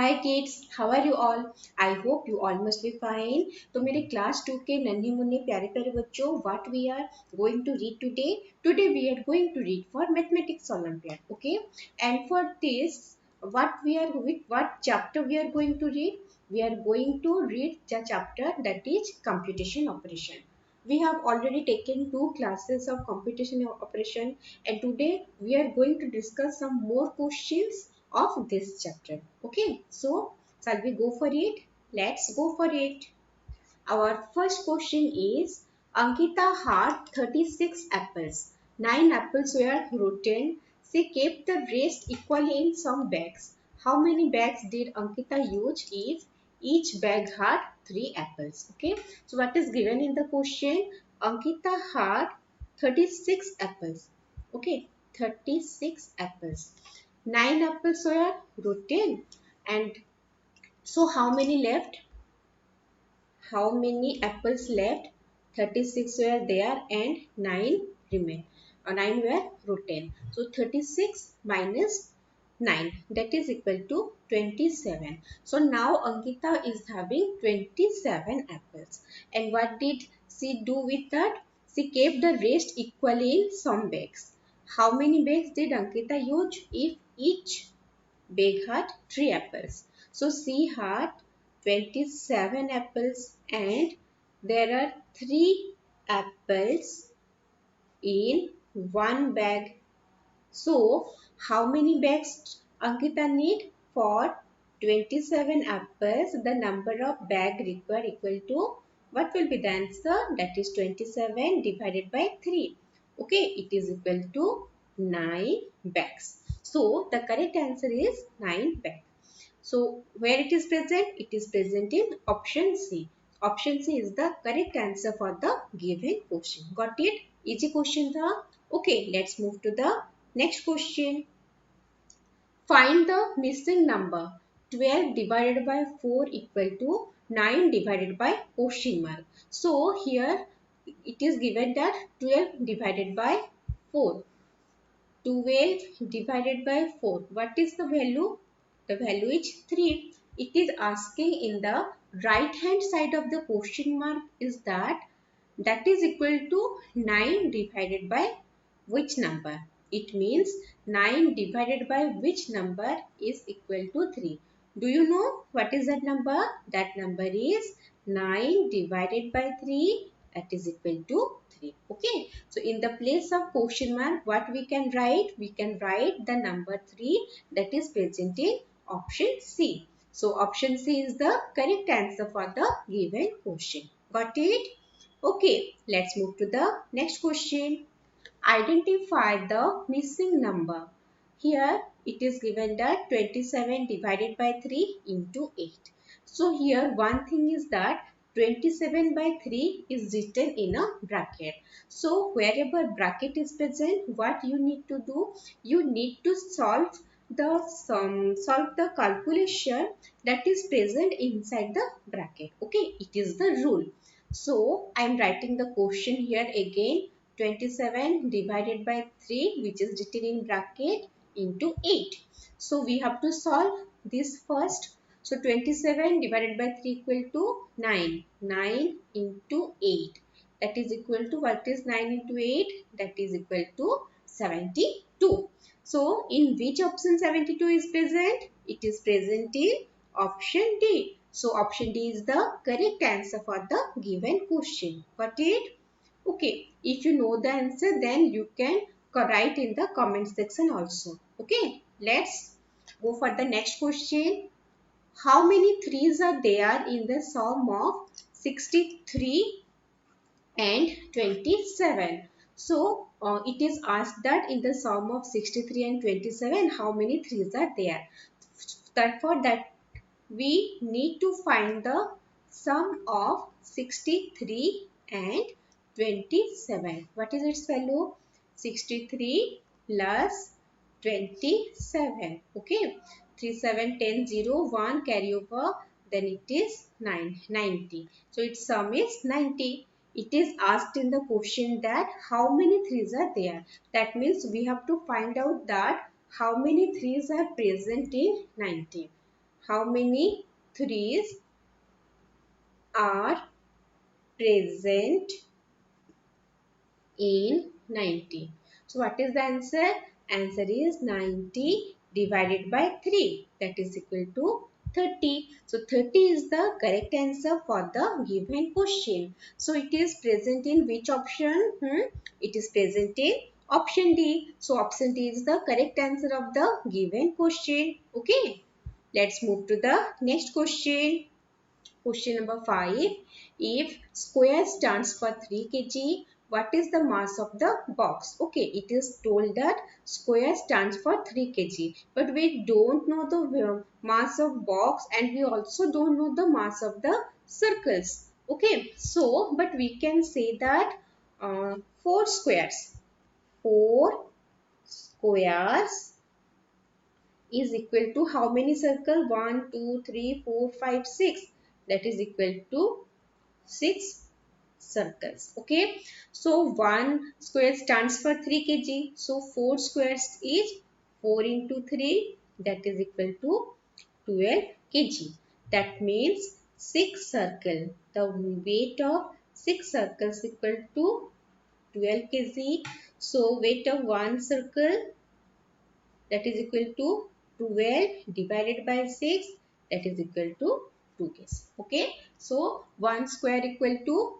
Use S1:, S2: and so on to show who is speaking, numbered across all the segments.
S1: Hi kids, how are you all? I hope you all must be fine. तो मेरे class 2 के नन्हे मुन्ने प्यारे प्यारे बच्चों, what we are going to read today? Today we are going to read for mathematics Olympiad, okay? And for this, what chapter we are going to read? We are going to read the chapter that is computation operation. We have already taken 2 classes of computation operation, and today we are going to discuss some more questions of this chapter. Okay, so shall we go for it? Let's go for it. Our first question is, Ankita had 36 apples. 9 apples were rotten. She kept the rest equally in some bags. How many bags did Ankita use if each bag had 3 apples? Okay, so what is given in the question? Ankita had 36 apples. Okay, 36 apples. 9 apples were rotten, and so how many left? How many apples left? 36 were there and 9 remain. 9 were rotten. So 36 minus 9, that is equal to 27. So now Ankita is having 27 apples. And what did she do with that? She kept the rest equally in some bags. How many bags did Ankita use if each bag had 3 apples? So she had 27 apples and there are 3 apples in one bag. So how many bags Ankita need? For 27 apples, the number of bag required equal to, what will be the answer? That is 27 divided by 3. Okay, it is equal to 9 bags. So the correct answer is 9 bags. So where it is present? It is present in option C. Option C is the correct answer for the given question. Got it? Easy question tha. Okay, let's move to the next question. Find the missing number. 12 divided by 4 equal to 9 divided by question mark. So here it is given that 12 divided by 4. 12 divided by 4. What is the value? The value is 3. It is asking in the right hand side of the question mark is that is equal to 9 divided by which number? It means 9 divided by which number is equal to 3. Do you know what is that number? That number is 9 divided by 3, that is equal to 3. Okay. So in the place of question mark, what we can write? We can write the number 3 that is present in option C. So option C is the correct answer for the given question. Got it? Okay, let's move to the next question. Identify the missing number. Here it is given that 27 divided by 3 into 8. So here one thing is that 27 by 3 is written in a bracket. So wherever bracket is present, what you need to do? You need to solve the calculation that is present inside the bracket. Okay, it is the rule. So I am writing the question here again. 27 divided by 3, which is written in bracket, into 8. So we have to solve this first. So 27 divided by 3 equal to 9. 9 into 8. That is equal to, what is 9 into 8? That is equal to 72. So in which option 72 is present? It is present in option D. So option D is the correct answer for the given question. Got it? Okay. If you know the answer, then you can write in the comment section also. Okay. Let's go for the next question. How many 3's are there in the sum of 63 and 27? So it is asked that in the sum of 63 and 27, how many 3's are there? For that, we need to find the sum of 63 and 27. What is its value? 63 plus 27. Okay. 3, 7, 10, 0, 1 carry over. Then it is 9, 90. So its sum is 90. It is asked in the question that how many 3's are there. That means we have to find out that how many 3's are present in 90. how many threes are present in 90? So what is the answer? Answer is 90 divided by 3, that is equal to 30. So 30 is the correct answer for the given question. So it is present in which option? It is present in option D. So option D is the correct answer of the given question. Okay. Let's move to the next question. Question number 5. If square stands for 3 kg, what is the mass of the box? Okay, it is told that square stands for 3 kg. But we don't know the mass of box, and we also don't know the mass of the circles. Okay, so but we can say that 4 squares. 4 squares is equal to how many circle? 1, 2, 3, 4, 5, 6. That is equal to 6 circles. Okay. So 1 square stands for 3 kg. So 4 squares is 4 into 3. That is equal to 12 kg. That means 6 circle. The weight of 6 circles equal to 12 kg. So weight of 1 circle, that is equal to 12 divided by 6, that is equal to 2 kg. Okay. So 1 square equal to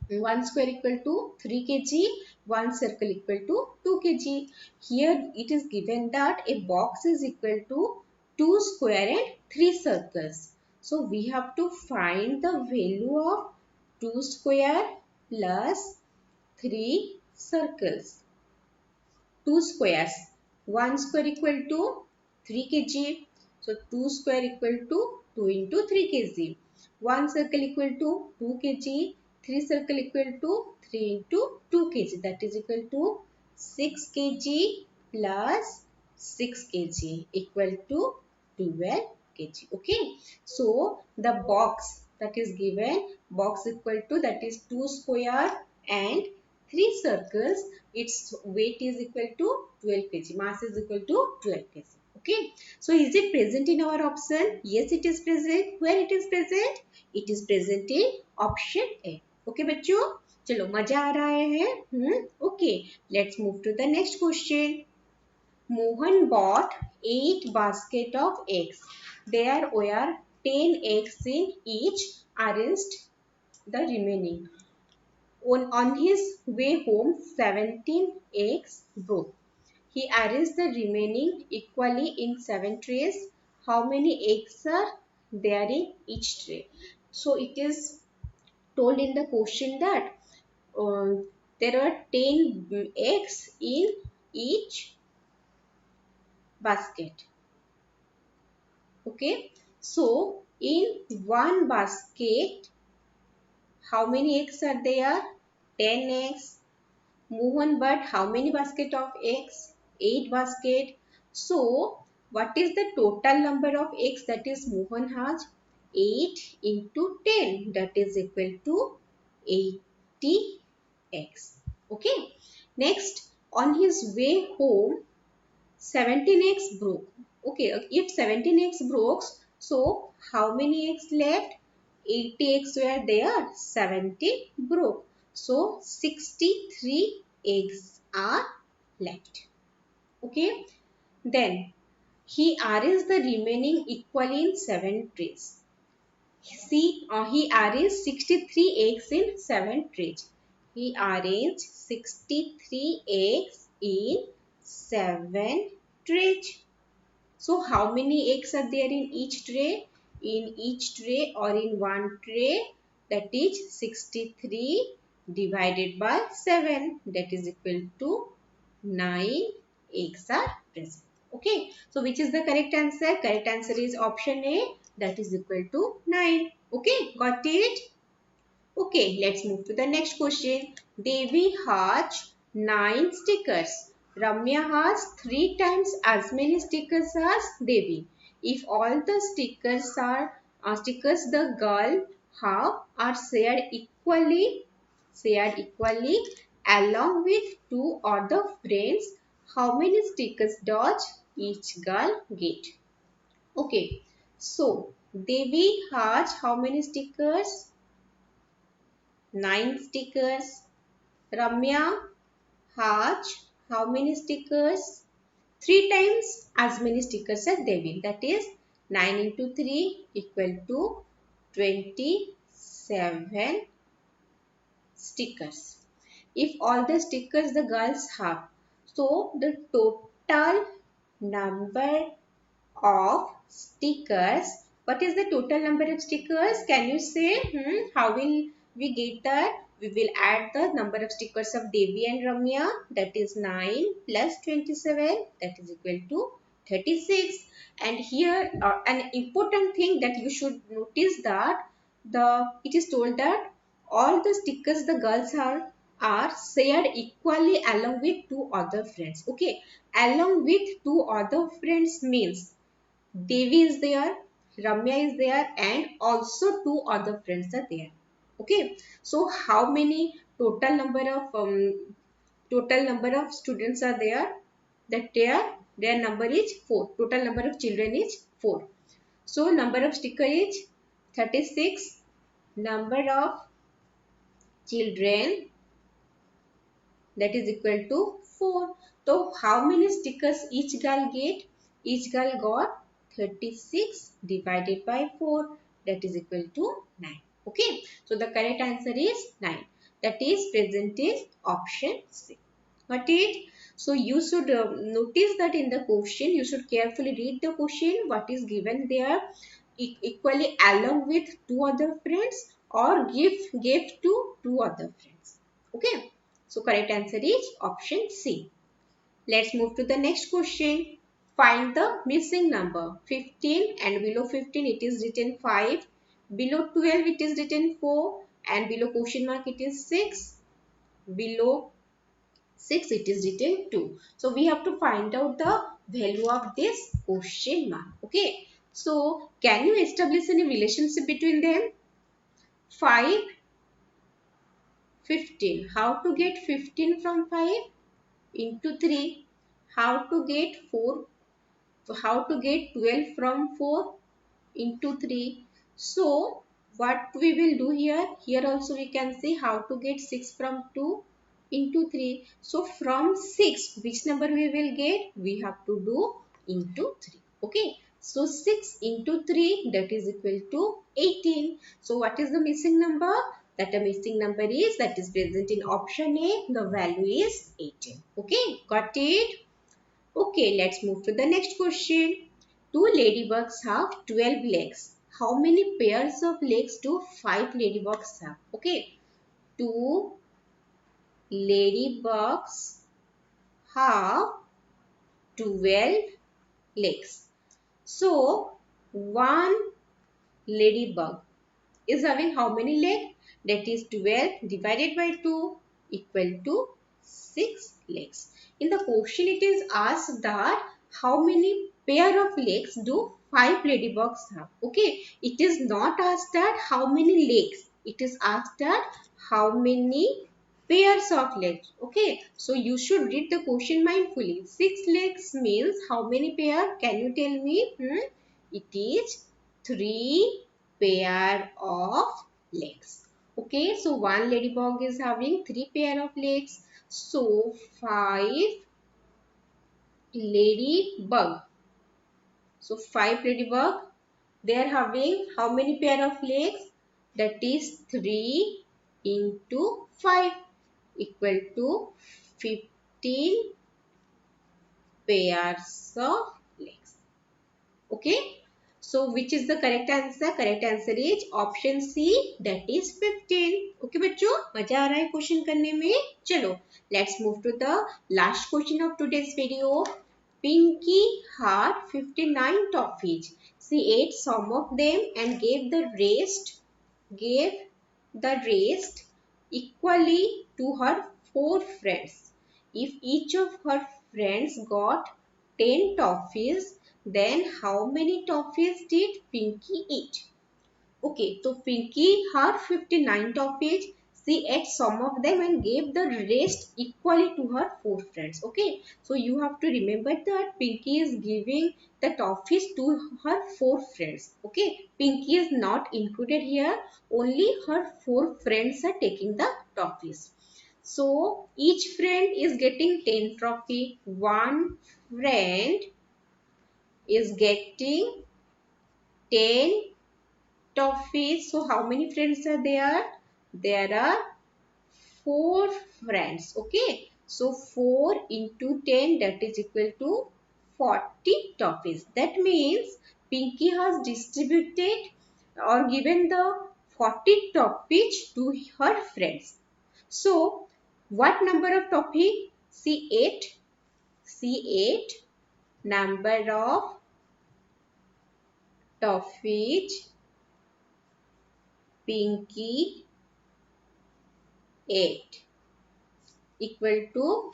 S1: 3 kg, 1 circle equal to 2 kg. Here it is given that a box is equal to 2 square and 3 circles. So we have to find the value of 2 square plus 3 circles. 2 squares. 1 square equal to 3 kg. So 2 square equal to 2 into 3 kg. 1 circle equal to 2 kg. 3 circle equal to 3 into 2 kg. That is equal to 6 kg plus 6 kg equal to 12 kg. Okay. So the box that is given, box equal to, that is 2 square and 3 circles, its weight is equal to 12 kg. Mass is equal to 12 kg. Okay. So is it present in our option? Yes, it is present. Where it is present? It is present in option A. Okay बच्चों, चलो मजा आ रहा है? Okay. Let's move to the next question. Mohan bought 8 basket of eggs. There were 10 eggs in each. Arranged the remaining. On his way home, 17 eggs broke. He arranged the remaining equally in 7 trays. How many eggs are there in each tray? So it is told in the question that there are 10 eggs in each basket. Okay. So in one basket, how many eggs are there? 10 eggs. Mohan bought how many basket of eggs? 8 basket. So, what is the total number of eggs that is Mohan has? 8 into 10, that is equal to 80 eggs. Okay. Next, on his way home, 17 eggs broke. Okay, if 17 eggs broke, so how many eggs left? 80 eggs were there, 70 broke. So 63 eggs are left. Okay, then he arranged the remaining equally in 7 trays. See, he arranged 63 eggs in 7 trays. He arranged 63 eggs in 7 trays. So how many eggs are there in each tray? In each tray or in one tray, that is 63 divided by 7, that is equal to 9 eggs are present. Okay. So which is the correct answer? Correct answer is option A, that is equal to 9. Okay. Got it? Okay, let's move to the next question. Devi has 9 stickers. Ramya has 3 times as many stickers as Devi. If all the stickers the girl have are shared equally along with 2 other friends, how many stickers does each girl get? Okay, so Devi has how many stickers? 9 stickers. Ramya has how many stickers? 3 times as many stickers as Devi. That is 9 into 3 equal to 27 stickers. If all the stickers the girls have, so the total number of stickers. What is the total number of stickers? Can you say? How will we get that? We will add the number of stickers of Devi and Ramya. That is 9 plus 27. That is equal to 36. And here an important thing that you should notice that it is told that all the stickers the girls are shared equally along with two other friends. Okay, along with two other friends means Devi is there, Ramya is there, and also two other friends are there. Okay, so how many total number of students are there? That their number is 4. Total number of children is 4. So number of sticker is 36. Number of children, that is equal to 4. So how many stickers each girl get? Each girl got 36 divided by 4, that is equal to 9. Okay, so the correct answer is 9. That is present in option C. Got it? So you should notice that in the question, you should carefully read the question, what is given there, equally along with two other friends or give to two other friends. Okay. So correct answer is option C. Let's move to the next question. Find the missing number. 15 and below 15 it is written 5. Below 12 it is written 4 and below question mark it is 6. Below 6 it is written 2. So we have to find out the value of this question mark. Okay. So can you establish any relationship between them? 5, 15. How to get 15 from 5? Into 3. How to get 4? How to get 12 from 4? Into 3. So what we will do here? Here also we can see how to get 6 from 2 into 3. So from 6, which number we will get? We have to do into 3. Okay. So 6 into 3, that is equal to 18. So what is the missing number? That the missing number is, that is present in option A. The value is 18. Okay. Got it? Okay, let's move to the next question. Two ladybugs have 12 legs. How many pairs of legs do 5 ladybugs have? Okay, two ladybugs have 12 legs. So, one ladybug is having how many legs? That is 12 divided by 2 equal to 6 legs. In the question it is asked that how many pair of legs do 5 ladybugs have. Okay, it is not asked that how many legs. It is asked that how many pairs of legs. Okay, so you should read the question mindfully. 6 legs means how many pair? Can you tell me? It is 3 pair of legs. Okay, so one ladybug is having 3 pair of legs. So 5 ladybug. So 5 ladybug. They are having how many pair of legs? That is 3 into 5 equal to 15 pairs of legs. Okay. So which is the correct answer? Correct answer is option C, that is 15. Okay बच्चों, मजा आ रहा है question करने में? चलो, let's move to the last question of today's video. Pinky had 59 toffees. She ate some of them and gave the rest equally to her 4 friends. If each of her friends got 10 toffees, then how many toffees did Pinky eat? Okay, so Pinky had 59 toffees. she ate some of them and gave the rest equally to her 4 friends. Okay, so you have to remember that Pinky is giving the toffees to her 4 friends. Okay, Pinky is not included here, only her 4 friends are taking the toffees. So each friend is getting 10 trophy. One friend is getting 10 toffees. So how many friends are there? There are 4 friends. Okay. So 4 into 10, that is equal to 40 toffees. That means Pinky has distributed or given the 40 toffees to her friends. So what number of toffee she ate? She ate number of toffees Pinky ate equal to,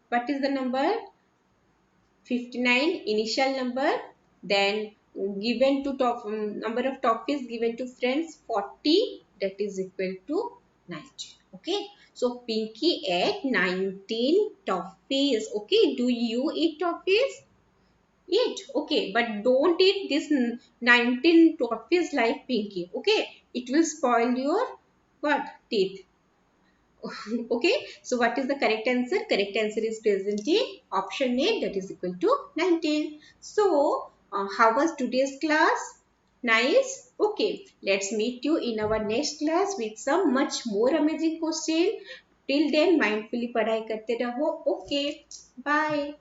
S1: what is the number? 59 initial number, then given to number of toffees given to friends 40, that is equal to 19. Okay, so Pinky ate 19 toffees. Okay, do you eat toffees? Eat. Okay, but don't eat this 19 toffees like Pinky. Okay, it will spoil your what? Teeth. Okay, so what is the correct answer? Correct answer is present in option A, that is equal to 19. So how was today's class? Nice. Okay, let's meet you in our next class with some much more amazing question. Till then mindfully पढ़ाई करते रहो. Okay, bye.